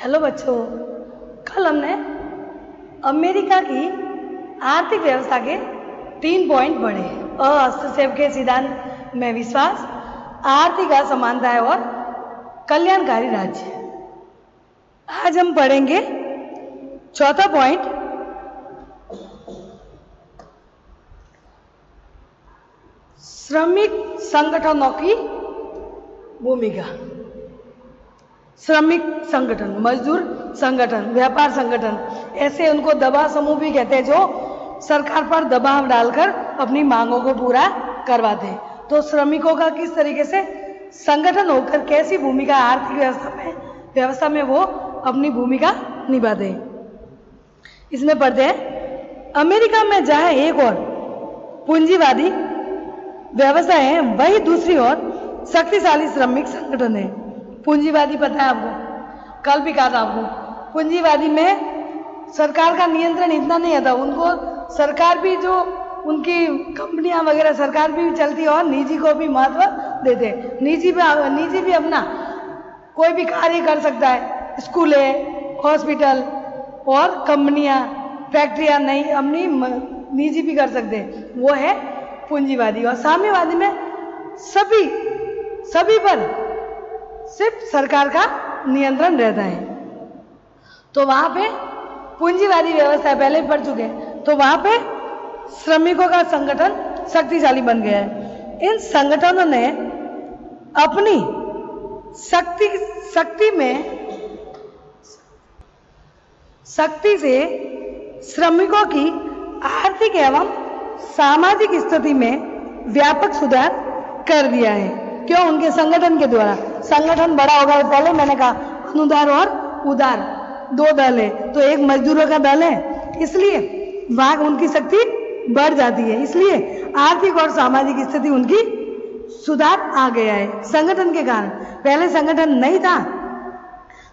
Hello बच्चों, कल हमने अमेरिका की आर्थिक व्यवस्था के 3 पॉइंट पढ़े। हस्तक्षेप के सिद्धांत में विश्वास, आर्थिक असमानताएं और कल्याणकारी राज्य। आज हम पढ़ेंगे चौथा पॉइंट, श्रमिक संगठनों की भूमिका। श्रमिक संगठन, मजदूर संगठन, व्यापार संगठन, ऐसे उनको दबाव समूह भी कहते हैं, जो सरकार पर दबाव डालकर अपनी मांगों को पूरा करवाते हैं। तो श्रमिकों का किस तरीके से संगठन होकर कैसी भूमिका आर्थिक व्यवस्था में वो अपनी भूमिका निभाते हैं। इसमें पढ़ते हैं, अमेरिका में जहां एक और पूंजीवादी व्यवस्था है, वही दूसरी ओर शक्तिशाली श्रमिक संगठन है। पूंजीवादी पता है आपको, कल भी कहा था आपको। पूंजीवादी में सरकार का नियंत्रण इतना नहीं आता, उनको सरकार भी जो उनकी कंपनियां वगैरह सरकार भी चलती है और निजी को भी महत्व देते हैं। निजी भी अपना कोई भी कार्य कर सकता है, स्कूल है, हॉस्पिटल और कंपनियां, फैक्ट्रियां नहीं अपनी निजी भी कर सकते हैं, वो है पूंजीवादी। और साम्यवादी में सभी पर सिर्फ सरकार का नियंत्रण रहता है। तो वहां पे पूंजीवादी व्यवस्था पहले पढ़ चुके हैं, तो वहां पे श्रमिकों का संगठन शक्तिशाली बन गया है। इन संगठनों ने अपनी शक्ति से श्रमिकों की आर्थिक एवं सामाजिक स्थिति में व्यापक सुधार कर दिया है। क्यों? उनके संगठन के द्वारा। संगठन बड़ा होगा, पहले मैंने कहा अनुदार और उदार दो दल है, तो एक मजदूरों का दल है, इसलिए वहां उनकी शक्ति बढ़ जाती है, इसलिए आर्थिक और सामाजिक स्थिति उनकी सुधार आ गया है संगठन के कारण। पहले संगठन नहीं था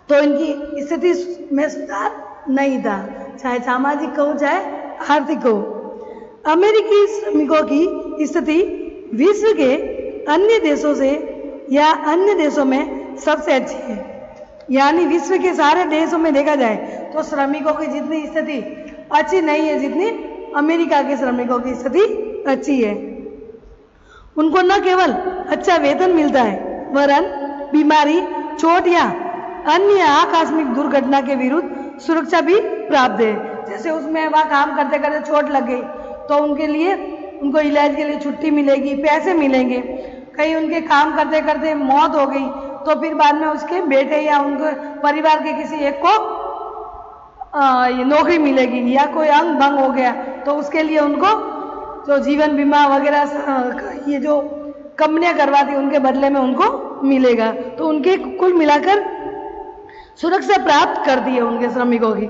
तो इनकी स्थिति में सुधार नहीं था, चाहे सामाजिक कहो चाहे आर्थिक कहो। अमेरिकी श्रमिकों की स्थिति विश्व के अन्य देशों से या अन्य देशों में सबसे अच्छी है। यानी विश्व के सारे देशों में देखा जाए तो श्रमिकों की जितनी स्थिति अच्छी नहीं है जितनी अमेरिका के श्रमिकों की स्थिति अच्छी है। उनको न केवल अच्छा वेतन मिलता है, वरन बीमारी, चोट या अन्य आकस्मिक दुर्घटना के विरुद्ध सुरक्षा भी प्राप्त है। जैसे उसमें वह काम करते करते चोट लग गई तो उनके लिए उनको इलाज के लिए छुट्टी मिलेगी, पैसे मिलेंगे। कहीं उनके काम करते करते मौत हो गई तो फिर बाद में उसके बेटे या उनके परिवार के किसी एक को नौकरी मिलेगी, या कोई अंग भंग हो गया तो उसके लिए उनको जो जीवन बीमा वगैरह ये जो कंपनियां करवाती उनके बदले में उनको मिलेगा। तो उनके कुल मिलाकर सुरक्षा प्राप्त करती है उनके श्रमिकों की।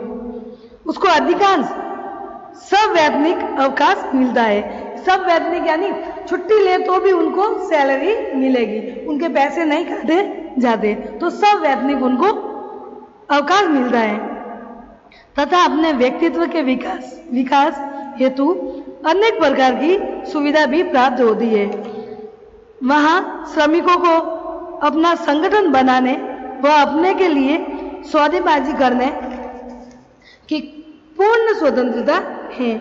उसको अधिकांश सवैतनिक अवकाश मिलता है। सवैतनिक यानी छुट्टी ले तो भी उनको सैलरी मिलेगी, उनके पैसे नहीं काटे जाते, तो सवैतनिक उनको अवकाश मिलता है। तथा अपने व्यक्तित्व के विकास हेतु अनेक प्रकार की सुविधा भी प्राप्त होती है। वहां श्रमिकों को अपना संगठन बनाने व अपने के लिए सौदेबाजी करने की पूर्ण स्वतंत्रता है।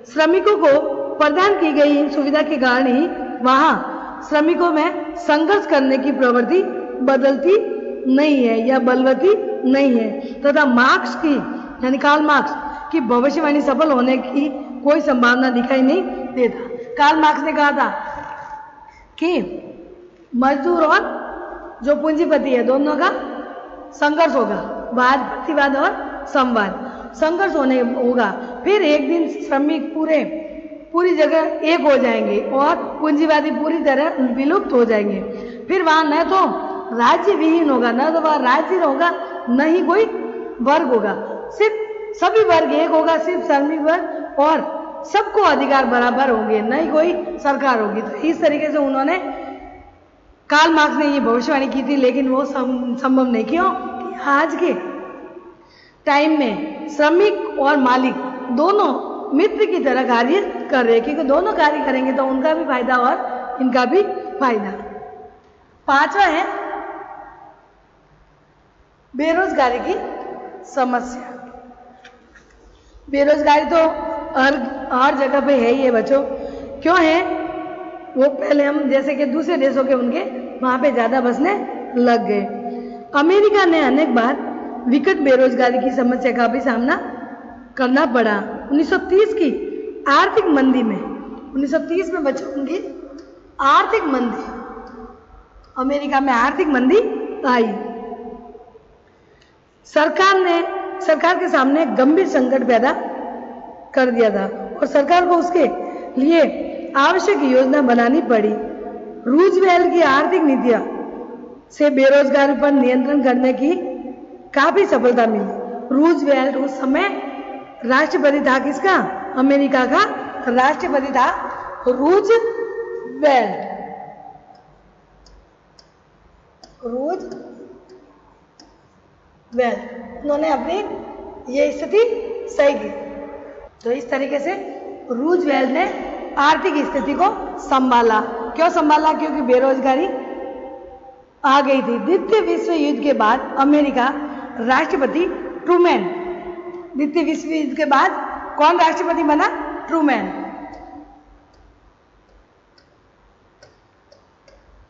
श्रमिकों को प्रदान की गई इन सुविधा के कारण ही वहां श्रमिकों में संघर्ष करने की प्रवृत्ति बदलती नहीं है या बलवती नहीं है। तथा मार्क्स की यानी कार्ल मार्क्स की भविष्यवाणी सफल होने की कोई संभावना दिखाई नहीं देता। कार्ल मार्क्स ने कहा था कि मजदूर और जो पूंजीपति है दोनों का संघर्ष होगा, वाद प्रतिवाद और संवाद, संघर्ष होने होगा। फिर एक दिन श्रमिक पूरी जगह एक हो जाएंगे और पूंजीवादी पूरी तरह विलुप्त हो जाएंगे। फिर वहां न तो राज्य विहीन होगा, न तो वहां राज्य होगा, न ही कोई वर्ग होगा, सिर्फ सभी वर्ग एक होगा, सिर्फ श्रमिक वर्ग, और सबको अधिकार बराबर होंगे, न ही कोई सरकार होगी। तो इस तरीके से उन्होंने कार्ल मार्क्स ने ये भविष्यवाणी की थी, लेकिन वो संभव नहीं। क्यों? आज के टाइम में श्रमिक और मालिक दोनों मित्र की तरह कार्य कर रहे हैं, क्योंकि दोनों कार्य करेंगे तो उनका भी फायदा और इनका भी फायदा। पांचवा है बेरोजगारी की समस्या। बेरोजगारी तो हर जगह पे है ही है बच्चों। क्यों है? वो पहले हम जैसे कि दूसरे देशों के उनके वहां पे ज्यादा बसने लग गए। अमेरिका ने अनेक बार विकट बेरोजगारी की समस्या का भी सामना करना पड़ा। 1930 की आर्थिक मंदी में, 1930 में बच्चों उनकी आर्थिक मंदी, अमेरिका में आर्थिक मंदी आई। सरकार के सामने गंभीर संकट पैदा कर दिया था और सरकार को उसके लिए आवश्यक योजना बनानी पड़ी। रूजवेल्ट की आर्थिक नीतियां से बेरोजगारी पर नियंत्रण करने की काफी सफलता मिली। रूजवेल्ट उस समय राष्ट्रपति था किसका? अमेरिका का राष्ट्रपति था रूजवेल्ट। उन्होंने अपनी ये स्थिति सही की। तो इस तरीके से रूजवेल्ट ने आर्थिक स्थिति को संभाला। क्यों संभाला? क्योंकि बेरोजगारी आ गई थी। द्वितीय विश्व युद्ध के बाद अमेरिका राष्ट्रपति ट्रूमैन, द्वितीय विश्व युद्ध के बाद कौन राष्ट्रपति बना? ट्रूमैन।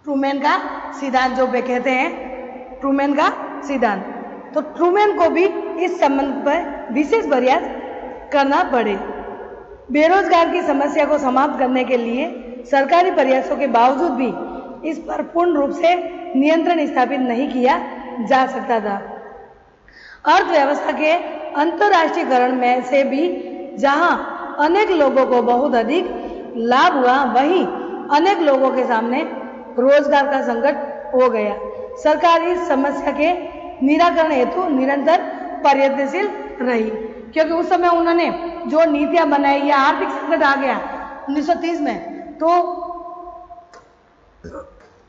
ट्रूमैन का सिद्धांत जो पे कहते हैं, ट्रूमैन का सिद्धांत। तो ट्रूमैन को भी इस संबंध पर विशेष प्रयास करना पड़े। बेरोजगार की समस्या को समाप्त करने के लिए सरकारी प्रयासों के बावजूद भी इस पर पूर्ण रूप से नियंत्रण स्थापित नहीं किया जा सकता था। अर्थव्यवस्था के अंतर्राष्ट्रीयकरण में से भी जहां अनेक लोगों को बहुत अधिक लाभ हुआ, वहीं अनेक लोगों के सामने रोजगार का संकट हो गया। सरकार इस समस्या के निराकरण हेतु निरंतर प्रयत्नशील रही, क्योंकि उस समय उन्होंने जो नीतियां बनाई या आर्थिक संकट आ गया 1930 में, तो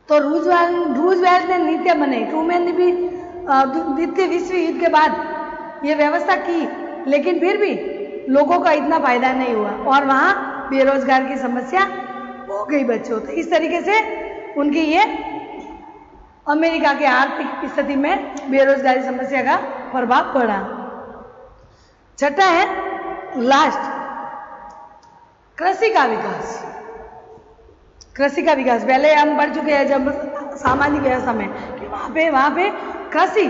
रूजवेल्ट ने नीतियां बनाई। ट्रूमैन ने भी द्वितीय विश्व युद्ध के बाद ये व्यवस्था की, लेकिन फिर भी लोगों का इतना फायदा नहीं हुआ और वहां बेरोजगार की समस्या हो गई बच्चों। तो इस तरीके से उनकी ये अमेरिका के आर्थिक स्थिति में बेरोजगारी समस्या का प्रभाव पड़ा। छठा है लास्ट, कृषि का विकास। कृषि का विकास पहले हम पढ़ चुके हैं जब सामाजिक व्यवस्था में कि वहां पे कृषि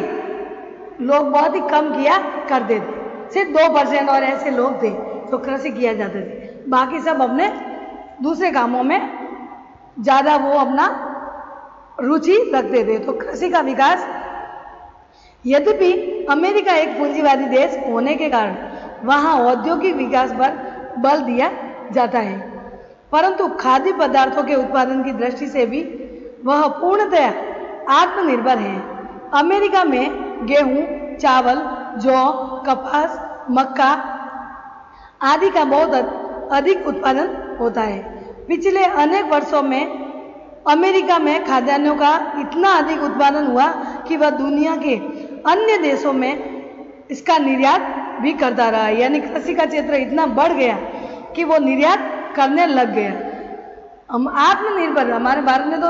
लोग बहुत ही कम किया करते थे। सिर्फ 2% और ऐसे लोग थे जो कृषि किया जाते थे, बाकी सब अपने दूसरे कामों में ज्यादा वो अपना रुचि रखते थे। तो कृषि का विकास, यद्यपि अमेरिका एक पूंजीवादी देश होने के कारण वहां औद्योगिक विकास पर बल दिया जाता है, परंतु खाद्य पदार्थों के उत्पादन की दृष्टि से भी वह पूर्णतया आत्मनिर्भर है। अमेरिका में गेहूं, चावल, जौ, कपास, मक्का आदि का बहुत अधिक उत्पादन होता है। पिछले अनेक वर्षों में अमेरिका में खाद्यान्नों का इतना अधिक उत्पादन हुआ कि वह दुनिया के अन्य देशों में इसका निर्यात भी करता रहा। यानी कृषि का क्षेत्र इतना बढ़ गया कि वो निर्यात करने लग गया। हम आत्मनिर्भर, हमारे भारत में तो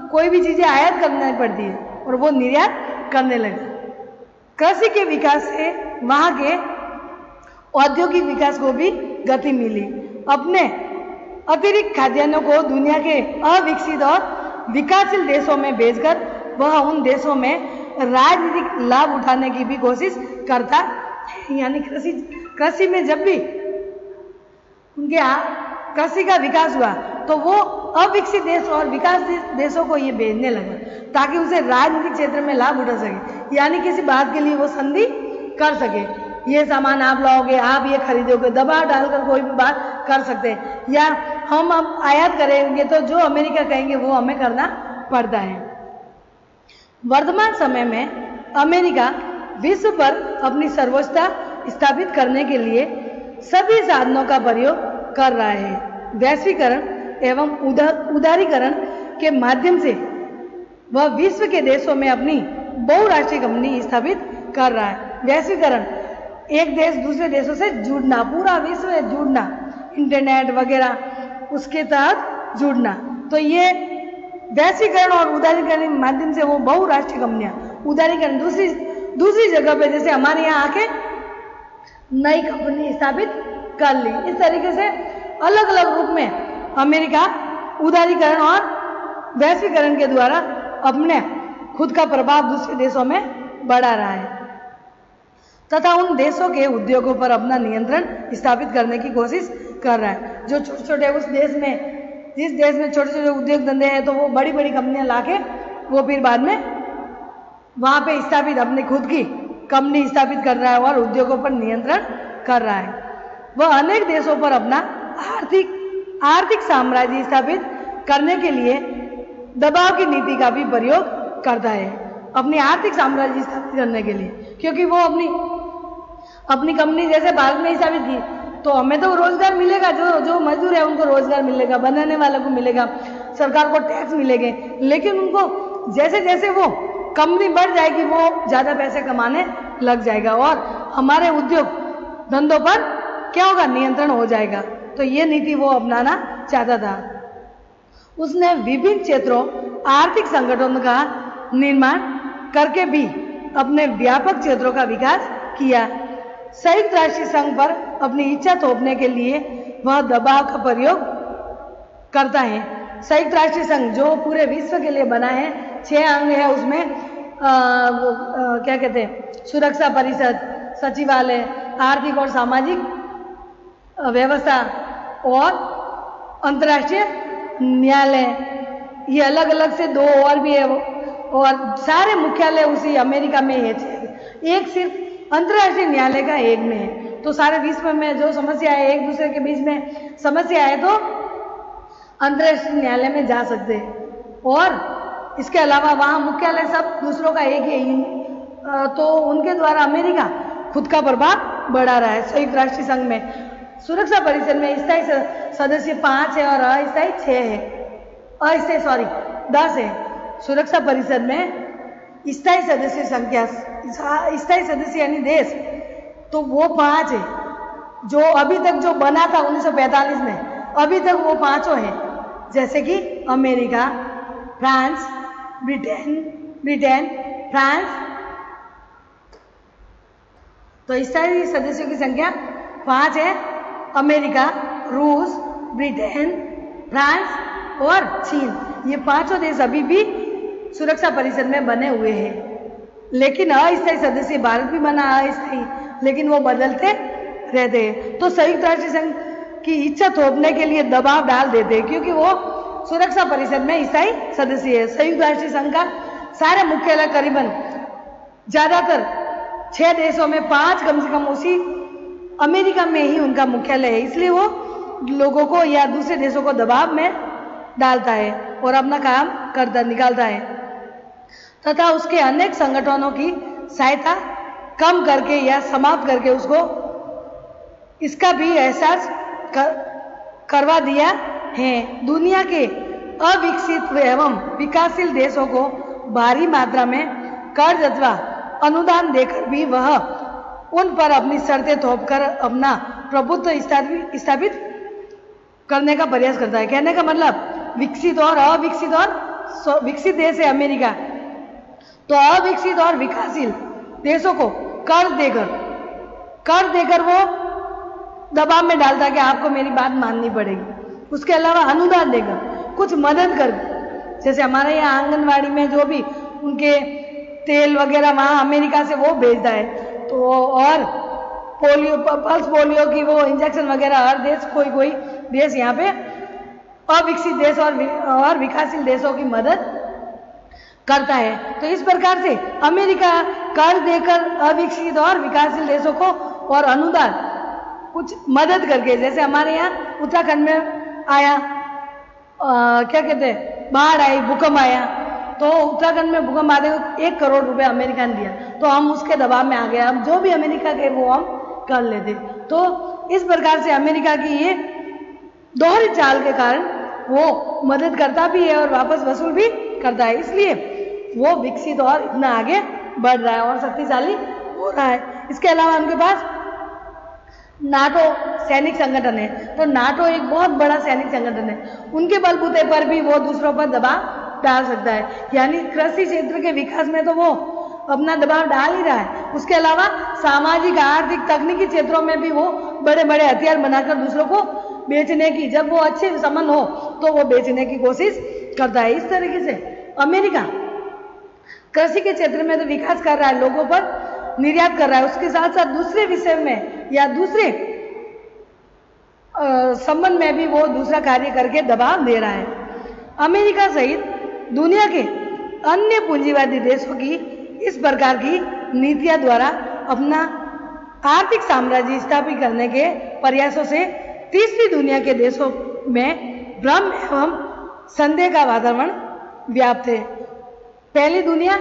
कोई भी चीजें आयात करनी पड़ती है और वो निर्यात करने लगा। कृषि के विकास से वहां के औद्योगिक विकास को भी गति मिली। अपने अतिरिक्त खाद्यान्नों को दुनिया के अविकसित और विकासशील देशों में भेजकर वह उन देशों में राजनीतिक लाभ उठाने की भी कोशिश करता है। यानी कृषि में जब भी उनके यहाँ कृषि का विकास हुआ तो वो अविकसित देश और विकास देशों को ये भेजने लगा ताकि उसे राजनीतिक क्षेत्र में लाभ उठा सके। यानी किसी बात के लिए वो संधि कर सके, ये सामान आप लाओगे, आप ये खरीदोगे, दबाव डालकर कोई भी बात कर सकते हैं, या हम अब आयात करेंगे तो जो अमेरिका कहेंगे वो हमें करना पड़ता है। वर्तमान समय में अमेरिका विश्व पर अपनी सर्वोच्चता स्थापित करने के लिए सभी साधनों का प्रयोग कर रहा है। वैश्वीकरण एवं उदारीकरण के माध्यम से वह विश्व के देशों में अपनी बहुराष्ट्रीय कंपनी स्थापित कर रहा है। वैश्वीकरण, एक देश दूसरे देशों से जुड़ना, पूरा विश्व में जुड़ना, इंटरनेट वगैरह उसके तहत जुड़ना। तो ये वैश्वीकरण और उदारीकरण के माध्यम से वो बहुराष्ट्रीय कंपनियां, उदारीकरण दूसरी दूसरी जगह पे जैसे हमारे यहाँ आके नई कंपनी स्थापित कर ली। इस तरीके से अलग अलग रूप में अमेरिका उदारीकरण और वैश्वीकरण के द्वारा अपने खुद का प्रभाव दूसरे देशों में बढ़ा रहा है तथा उन देशों के उद्योगों पर अपना नियंत्रण स्थापित करने की कोशिश कर रहा है। जो छोटे छोटे उस देश में, जिस देश में छोटे छोटे उद्योग धंधे हैं, तो वो बड़ी बड़ी कंपनियां लाके वो फिर बाद में वहां पे स्थापित अपनी खुद की कंपनी स्थापित कर रहा है और उद्योगों पर नियंत्रण कर रहा है। वह अनेक देशों पर अपना आर्थिक साम्राज्य स्थापित करने के लिए दबाव की नीति का भी प्रयोग करता है, अपनी आर्थिक साम्राज्य स्थापित करने के लिए, क्योंकि वो अपनी कंपनी जैसे भारत में स्थापित की तो हमें तो रोजगार मिलेगा, जो मजदूर है उनको रोजगार मिलेगा, बनाने वालों को मिलेगा, सरकार को टैक्स मिलेंगे, लेकिन उनको जैसे जैसे वो कंपनी बढ़ जाएगी वो ज्यादा पैसे कमाने लग जाएगा और हमारे उद्योग धंधों पर क्या होगा, नियंत्रण हो जाएगा। तो ये नीति वो अपनाना चाहता था। उसने विभिन्न क्षेत्रों आर्थिक संगठनों का निर्माण करके भी अपने व्यापक क्षेत्रों का विकास किया। संयुक्त राष्ट्र संघ पर अपनी इच्छा थोपने के लिए वह दबाव का प्रयोग करता है। संयुक्त राष्ट्र संघ जो पूरे विश्व के लिए बना है, 6 अंग है उसमें, क्या कहते हैं, सुरक्षा परिषद, सचिवालय, आर्थिक और सामाजिक व्यवस्था और अंतर्राष्ट्रीय न्यायालय, ये अलग अलग से 2 और भी है और सारे मुख्यालय उसी अमेरिका में है। एक सिर्फ अंतर्राष्ट्रीय न्यायालय का एक में है। तो सारे विश्व में जो समस्या है, एक दूसरे के बीच में समस्या है, तो अंतर्राष्ट्रीय न्यायालय में जा सकते हैं। और इसके अलावा वहाँ मुख्यालय सब दूसरों का एक है, तो उनके द्वारा अमेरिका खुद का प्रभाव बढ़ा रहा है। संयुक्त राष्ट्र संघ में सुरक्षा परिषद में स्थायी सदस्य 5 है और अस्थायी 6 है, अस्थायी 10 है। सुरक्षा परिषद में स्थायी सदस्य संख्या, स्थायी सदस्य यानी देश, तो वो 5 है। जो अभी तक जो बना था 1945 में, अभी तक वो 5 है, जैसे कि अमेरिका, फ्रांस, ब्रिटेन, फ्रांस। तो स्थायी सदस्यों की संख्या 5 है, अमेरिका, रूस, ब्रिटेन, फ्रांस और चीन। ये 5 देश अभी भी सुरक्षा परिषद में बने हुए हैं। लेकिन अस्थायी सदस्य भारत भी बना अस्थायी, लेकिन वो बदलते रहते हैं। तो संयुक्त राष्ट्र संघ की इच्छा थोपने के लिए दबाव डाल देते हैं, क्योंकि वो सुरक्षा परिषद में स्थायी सदस्य है। संयुक्त राष्ट्र संघ का सारे मुख्यालय करीबन ज्यादातर 6 देशों में 5 कम से कम उसी अमेरिका में ही उनका मुख्यालय है। इसलिए वो लोगों को या दूसरे देशों को दबाव में डालता है और अपना काम निकालता है तथा उसके अनेक संगठनों की सहायता कम करके या समाप्त करके उसको इसका भी एहसास करवा दिया है। दुनिया के अविकसित एवं विकासशील देशों को भारी मात्रा में कर्ज अथवा अनुदान देकर भी वह उन पर अपनी शर्तें थोपकर अपना प्रभुत्व स्थापित करने का प्रयास करता है। कहने का मतलब विकसित और अविकसित और विकसित देश है अमेरिका, तो अविकसित और विकासशील देशों को कर्ज देकर वो दबाव में डालता है कि आपको मेरी बात माननी पड़ेगी। उसके अलावा अनुदान देकर कुछ मदद कर, जैसे हमारे यहाँ आंगनवाड़ी में जो भी उनके तेल वगैरह वहाँ अमेरिका से वो भेजता है, तो और पोलियो, पल्स पोलियो की वो इंजेक्शन वगैरह हर देश कोई देश यहाँ पे अविकसित देश और विकासशील देशों की मदद करता है। तो इस प्रकार से अमेरिका कर्ज देकर अविकसित और विकासशील देशों को और अनुदान कुछ मदद करके, जैसे हमारे यहाँ उत्तराखंड में आया, क्या कहते हैं, बाढ़ आई, भूकंप आया, तो उत्तराखंड में भूकंप आते 1 करोड़ रुपए अमेरिका ने दिया, तो हम उसके दबाव में आ गए। हम जो भी अमेरिका के वो हम कर लेते। तो इस प्रकार से अमेरिका की ये दोहरी चाल के कारण वो मदद करता भी है और वापस वसूल भी करता है, इसलिए वो विकसित और इतना आगे बढ़ रहा है और शक्तिशाली हो रहा है। इसके अलावा उनके पास नाटो सैनिक संगठन है, तो नाटो एक बहुत बड़ा सैनिक संगठन है, उनके बलबूते पर भी वो दूसरों पर दबाव डाल सकता है। यानी कृषि क्षेत्र के विकास में तो वो अपना दबाव डाल ही रहा है। उसके अलावा सामाजिक, आर्थिक, तकनीकी क्षेत्रों में भी वो बड़े बड़े हथियार बनाकर दूसरों को बेचने की, जब वो अच्छे संबंध हो तो वो बेचने की कोशिश करता है। इस तरीके से अमेरिका कृषि के क्षेत्र में तो विकास कर रहा है, लोगों पर निर्यात कर रहा है, उसके साथ साथ दूसरे विषय में या दूसरे संबंध में भी वो दूसरा कार्य करके दबाव दे रहा है। अमेरिका सहित दुनिया के अन्य पूंजीवादी देशों की इस प्रकार की नीतियां द्वारा अपना आर्थिक साम्राज्य स्थापित करने के प्रयासों से तीसरी दुनिया के देशों में भ्रम एवं संदेह का वातावरण व्याप्त है। पहली दुनिया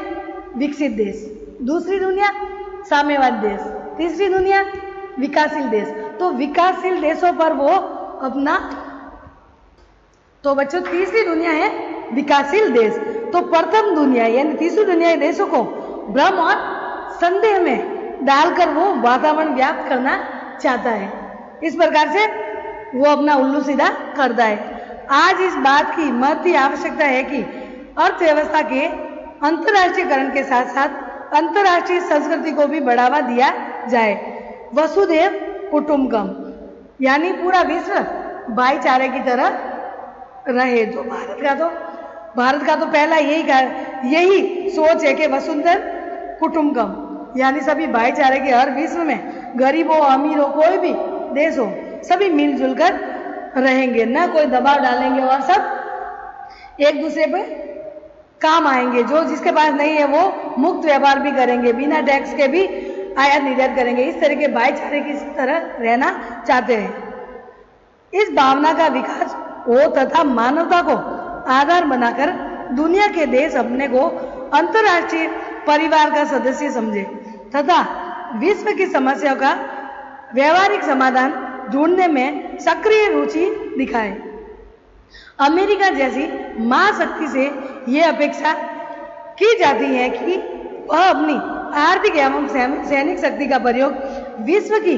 विकसित देश, दूसरी दुनिया साम्यवाद देश, तीसरी दुनिया विकासशील देश। तो विकासशील देशों पर वो अपना, तो बच्चों तीसरी दुनिया है विकासशील देश। तो प्रथम दुनिया यानी तीसरी दुनिया के देशों को भ्रम और संदेह में डालकर वो वातावरण व्याप्त करना चाहता है। इस प्रकार से वो अपना उल्लू सीधा करता है। आज इस बात की महती आवश्यकता है कि अर्थव्यवस्था के अंतर्राष्ट्रीयकरण के साथ साथ अंतर्राष्ट्रीय संस्कृति को भी बढ़ावा दिया जाए। वसुधैव कुटुंबकम यानी पूरा विश्व भाईचारे की तरह रहे। तो भारत का तो पहला यही सोच है कि वसुधैव कुटुंबकम यानी सभी भाईचारे के, हर विश्व में गरीब हो अमीर हो कोई भी देश हो सभी मिलजुल कर रहेंगे, न कोई दबाव डालेंगे और सब एक दूसरे पे काम आएंगे। जो जिसके पास नहीं है वो मुक्त व्यापार भी करेंगे, बिना टैक्स के भी आयात निर्यात करेंगे। इस तरह के भाईचारे की तरह रहना चाहते हैं। इस भावना का विकास हो तथा मानवता को आधार बनाकर दुनिया के देश अपने को अंतर्राष्ट्रीय परिवार का सदस्य समझे तथा विश्व की समस्याओं का व्यवहारिक समाधान ढूंढने में सक्रिय रुचि दिखाए। अमेरिका जैसी महाशक्ति से यह अपेक्षा की जाती है कि वह अपनी आर्थिक एवं सैनिक शक्ति का प्रयोग विश्व की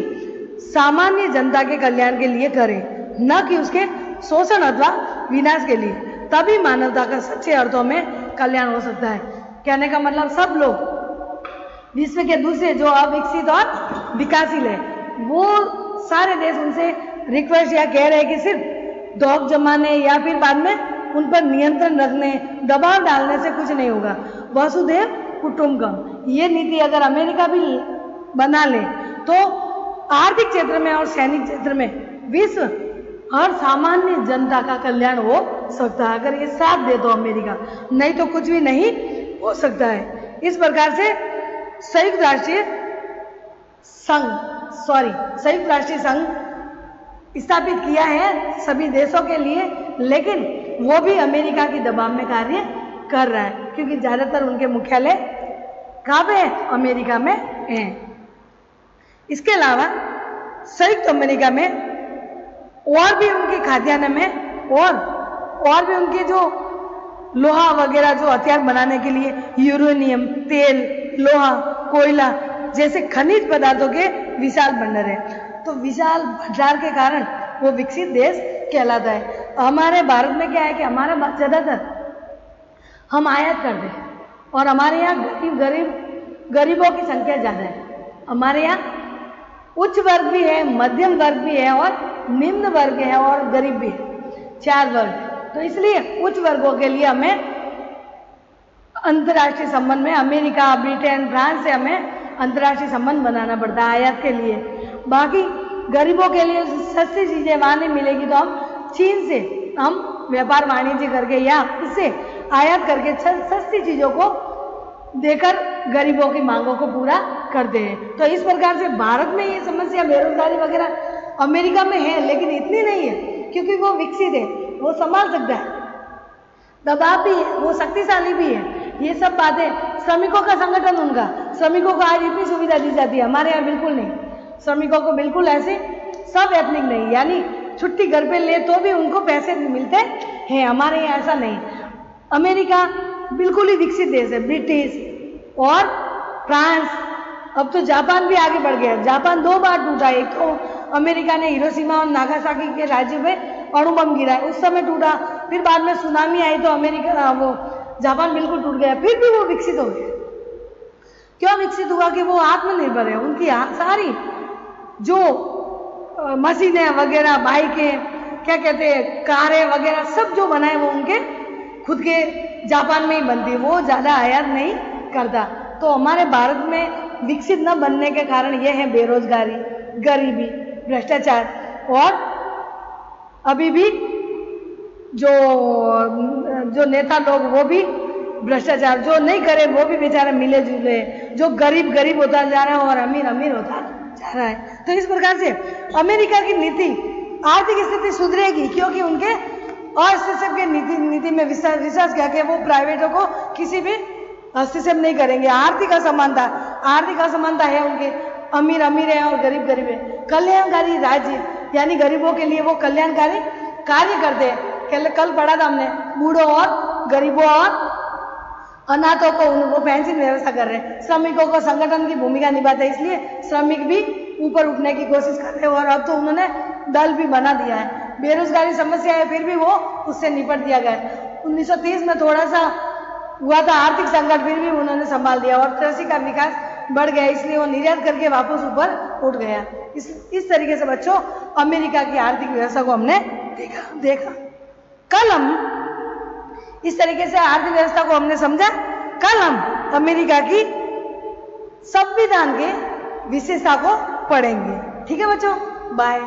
सामान्य जनता के कल्याण के लिए करे, न कि उसके शोषण अथवा विनाश के लिए। तभी मानवता का सच्चे अर्थों में कल्याण हो सकता है। कहने का मतलब सब लोग विश्व के दूसरे जो अविकसित और विकासशील है वो सारे देश उनसे रिक्वेस्ट या कह रहे हैं कि सिर्फ दौक जमाने या फिर बाद में उन पर नियंत्रण रखने, दबाव डालने से कुछ नहीं होगा। वसुधैव कुटुंबकम ये नीति अगर अमेरिका भी बना ले तो आर्थिक क्षेत्र में और सैनिक क्षेत्र में विश्व और सामान्य जनता का कल्याण हो सकता है, अगर ये साथ दे तो अमेरिका, नहीं तो कुछ भी नहीं हो सकता है। इस प्रकार से संयुक्त राष्ट्रीय संघ स्थापित किया है सभी देशों के लिए, लेकिन वो भी अमेरिका की दबाव में कार्य कर रहा है क्योंकि ज्यादातर उनके मुख्यालय कहाँ पे है? अमेरिका में है। इसके अलावा संयुक्त अमेरिका में और भी उनके खाद्यान्न में और भी उनके जो लोहा वगैरह जो हथियार बनाने के लिए यूरेनियम, तेल, लोहा, कोयला जैसे खनिज पदार्थों के विशाल भंडार है। तो विशाल भंडार के कारण वो विकसित देश कहलाता है। हमारे भारत में क्या है कि हमारा ज्यादातर हम आयात करते हैं और हमारे यहाँ गरीबों की संख्या ज्यादा है। हमारे यहाँ उच्च वर्ग भी है, मध्यम वर्ग भी है और निम्न वर्ग है और गरीब भी है, 4 वर्ग। तो इसलिए उच्च वर्गों के लिए हमें अंतर्राष्ट्रीय संबंध में अमेरिका, ब्रिटेन, फ्रांस से हमें अंतर्राष्ट्रीय संबंध बनाना पड़ता है आयात के लिए। बाकी गरीबों के लिए सस्ती चीजें वहां नहीं मिलेगी तो हम चीन से हम व्यापार वाणिज्य करके या उससे आयात करके सस्ती चीजों को देकर गरीबों की मांगों को पूरा करते हैं। तो इस प्रकार से भारत में ये समस्या बेरोजगारी वगैरह अमेरिका में है लेकिन इतनी नहीं है क्योंकि वो विकसित है, वो संभाल सकता है, दबाव भी है, वो शक्तिशाली भी है। ये सब बातें, श्रमिकों का संगठन उनका, श्रमिकों को आज इतनी सुविधा दी जाती है, हमारे यहाँ बिल्कुल नहीं। श्रमिकों को बिल्कुल ऐसे सब एथनिक नहीं, यानी छुट्टी घर पे ले तो भी उनको पैसे मिलते हैं, हमारे यहाँ ऐसा नहीं। अमेरिका बिल्कुल ही विकसित देश है, ब्रिटिश और फ्रांस, अब तो जापान भी आगे बढ़ गया। जापान 2 बार टूटा, एक तो अमेरिका ने हिरोशिमा और नागासाकी के राज्य में अणु बम गिराया, उस समय टूटा, फिर बाद में सुनामी आई तो जापान बिल्कुल टूट गया, फिर भी वो विकसित हो गया। क्यों विकसित हुआ कि वो आत्मनिर्भर है। उनकी सारी जो मशीनें वगैरह, बाइकें, क्या कहते हैं, कारें वगैरह सब जो बनाए वो उनके खुद के जापान में ही बनती है, वो ज़्यादा आयात नहीं करता। तो हमारे भारत में विकसित न बनने के कारण ये है बेरोजगारी, गरीबी, भ्रष्टाचार, और अभी भी जो नेता लोग वो भी भ्रष्टाचार, जो नहीं करे वो भी बेचारे मिले जुले, जो गरीब गरीब होता जा रहा है और अमीर अमीर होता जा रहा है। तो इस प्रकार से अमेरिका की नीति, आर्थिक स्थिति सुधरेगी क्योंकि उनके हस्तक्षेप के नीति में विश्वास किया कि वो प्राइवेटों को किसी भी हस्तक्षेप नहीं करेंगे। आर्थिक असमानता है उनके, अमीर अमीर है और गरीब गरीब है। कल्याणकारी राज्य, यानी गरीबों के लिए वो कल्याणकारी कार्य करते हैं। कल पढ़ा था हमने, बूढ़ों और गरीबों और अनाथों को वो पेंशन व्यवस्था कर रहे हैं। श्रमिकों को संगठन की भूमिका निभाते हैं, इसलिए श्रमिक भी ऊपर उठने की कोशिश कर रहे हैं, और अब तो उन्होंने दल भी बना दिया है। बेरोजगारी समस्या है, फिर भी वो उससे निपट दिया गया। 1930 में थोड़ा सा हुआ था आर्थिक संकट, फिर भी उन्होंने संभाल दिया, और कृषि का विकास बढ़ गया, इसलिए वो निर्यात करके वापस ऊपर उठ गया। इस तरीके से बच्चों अमेरिका की आर्थिक व्यवस्था को हमने देखा। कल हम इस तरीके से आर्थिक व्यवस्था को हमने समझा। कल हम अमेरिका की संविधान के विशेषता को पढ़ेंगे। ठीक है बच्चों, बाय।